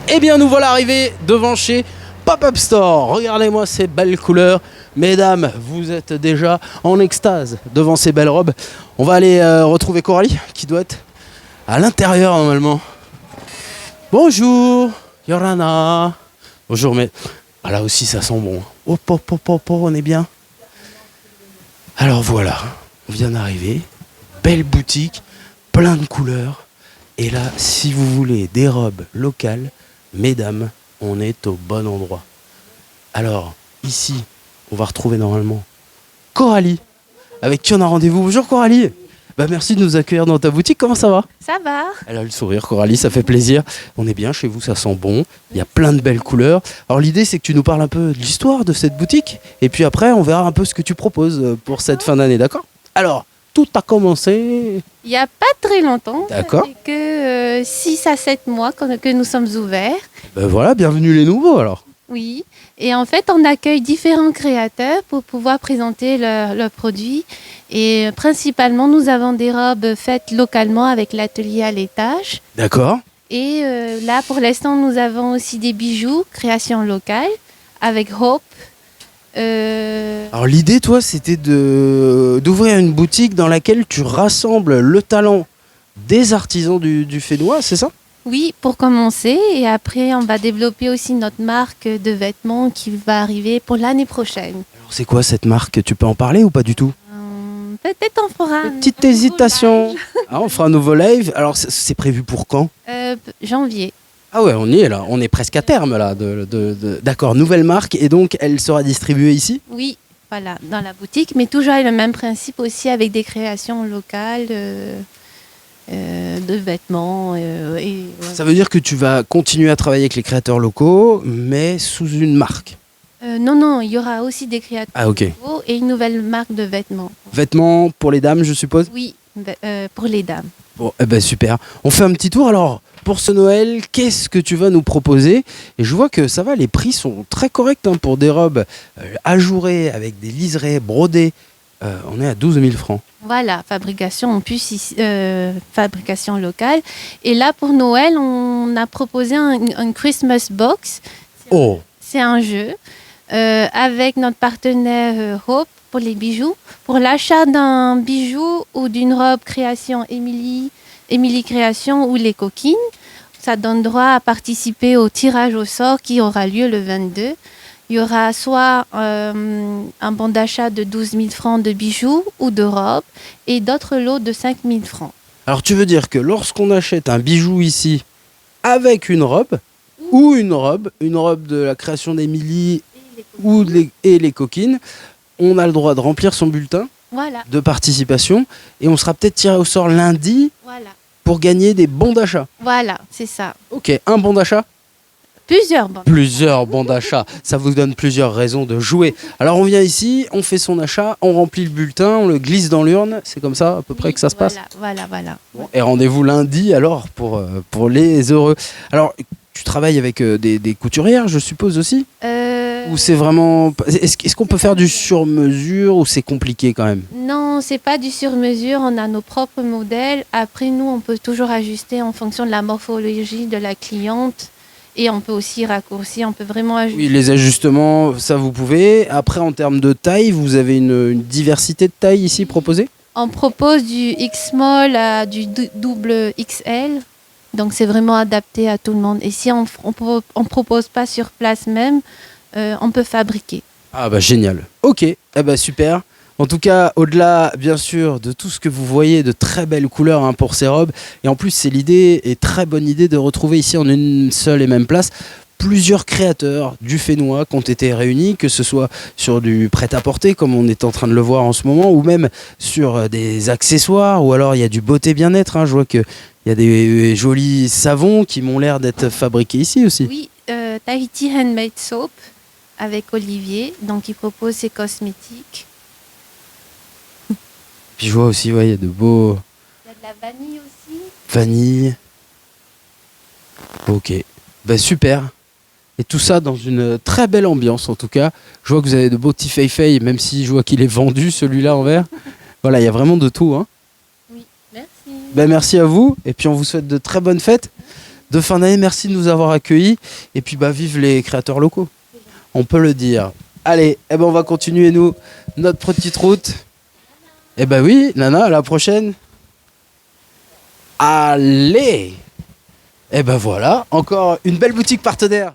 Eh bien, nous voilà arrivés devant chez Pop-Up Store. Regardez-moi ces belles couleurs. Mesdames, vous êtes déjà en extase devant ces belles robes. On va aller retrouver Coralie, qui doit être à l'intérieur normalement. Bonjour, Yorana. Bonjour, mais... Ah, là aussi, ça sent bon. Hop, hop, hop, hop, on est bien. Alors voilà, on vient d'arriver. Belle boutique, plein de couleurs. Et là, si vous voulez des robes locales, mesdames, on est au bon endroit. Alors, ici, on va retrouver normalement Coralie, avec qui on a rendez-vous. Bonjour Coralie. Merci de nous accueillir dans ta boutique, comment ça va? Ça va. Elle a le sourire, Coralie, ça fait plaisir. On est bien chez vous, ça sent bon. Il y a plein de belles couleurs. Alors l'idée, c'est que tu nous parles un peu de l'histoire de cette boutique. Et puis après, on verra un peu ce que tu proposes pour cette fin d'année, d'accord? Alors, tout a commencé... Il n'y a pas très longtemps. D'accord. Ça fait que 6 à 7 mois que nous sommes ouverts. Voilà, bienvenue les nouveaux alors. Oui. Et en fait, on accueille différents créateurs pour pouvoir présenter leurs produits. Et principalement, nous avons des robes faites localement avec l'atelier à l'étage. D'accord. Et là, pour l'instant, nous avons aussi des bijoux, création locale, avec Hope. Alors l'idée, toi, c'était d'ouvrir une boutique dans laquelle tu rassembles le talent des artisans du Fénois, c'est ça? Oui, pour commencer. Et après, on va développer aussi notre marque de vêtements qui va arriver pour l'année prochaine. Alors c'est quoi cette marque? Tu peux en parler ou pas du tout? Peut-être on fera Petite hésitation. Ah, on fera un nouveau live. Alors c'est prévu pour quand? janvier. Ah ouais, on y est là. On est presque à terme là. D'accord, nouvelle marque. Et donc, elle sera distribuée ici? Oui, voilà, dans la boutique. Mais toujours avec le même principe aussi avec des créations locales de vêtements. Ouais. Ça veut dire que tu vas continuer à travailler avec les créateurs locaux, mais sous une marque? Non, il y aura aussi des créateurs ok. locaux et une nouvelle marque de vêtements. Vêtements pour les dames, je suppose? Oui, pour les dames. Bon, super. On fait un petit tour alors. Pour ce Noël, qu'est-ce que tu vas nous proposer? Et je vois que ça va, les prix sont très corrects pour des robes ajourées avec des liserés brodés. On est à 12 000 francs. Voilà, fabrication en plus, fabrication locale. Et là, pour Noël, on a proposé un Christmas box. Oh! C'est un jeu avec notre partenaire Hope pour les bijoux. Pour l'achat d'un bijou ou d'une robe création Émilie Création ou les coquines, ça donne droit à participer au tirage au sort qui aura lieu le 22. Il y aura soit un bon d'achat de 12 000 francs de bijoux ou de robes et d'autres lots de 5 000 francs. Alors tu veux dire que lorsqu'on achète un bijou ici avec une robe, ou une robe de la création d'Émilie et les coquines, on a le droit de remplir son bulletin de participation et on sera peut-être tiré au sort lundi pour gagner des bons d'achat. Voilà, c'est ça. Ok, un bon d'achat? Plusieurs bons. Plusieurs bons d'achat, ça vous donne plusieurs raisons de jouer. Alors on vient ici, on fait son achat, on remplit le bulletin, on le glisse dans l'urne, c'est comme ça à peu près que ça se passe? Voilà. Bon, et rendez-vous lundi alors pour les heureux. Alors tu travailles avec des couturières, je suppose aussi? Ou c'est vraiment... Est-ce qu'on peut faire du sur-mesure ou c'est compliqué quand même? Non, c'est pas du sur-mesure, on a nos propres modèles. Après, nous, on peut toujours ajuster en fonction de la morphologie de la cliente. Et on peut aussi raccourcir, on peut vraiment ajuster. Oui, les ajustements, ça vous pouvez. Après, en termes de taille, vous avez une diversité de tailles ici proposée? On propose du X-small à du double XL. Donc, c'est vraiment adapté à tout le monde. Et si on ne propose pas sur place même, on peut fabriquer. Ah génial. Ok, super. En tout cas, au-delà, bien sûr, de tout ce que vous voyez, de très belles couleurs pour ces robes. Et en plus, c'est l'idée, et très bonne idée, de retrouver ici en une seule et même place plusieurs créateurs du Fénois qui ont été réunis, que ce soit sur du prêt-à-porter, comme on est en train de le voir en ce moment, ou même sur des accessoires, ou alors il y a du beauté bien-être. Je vois qu'il y a des jolis savons qui m'ont l'air d'être fabriqués ici aussi. Oui, Tahiti Handmade Soap avec Olivier, donc il propose ses cosmétiques. Puis je vois aussi, il y a de beaux... Il y a de la vanille aussi. Vanille. Ok, super. Et tout ça dans une très belle ambiance en tout cas. Je vois que vous avez de beaux petits fei-fei, même si je vois qu'il est vendu celui-là en vert. Voilà, il y a vraiment de tout. Oui, merci. Merci à vous et puis on vous souhaite de très bonnes fêtes. de fin d'année. Merci de nous avoir accueillis. Et puis, vive les créateurs locaux. On peut le dire. Allez, on va continuer, nous, notre petite route. Oui, Nana, à la prochaine. Allez. Voilà, encore une belle boutique partenaire.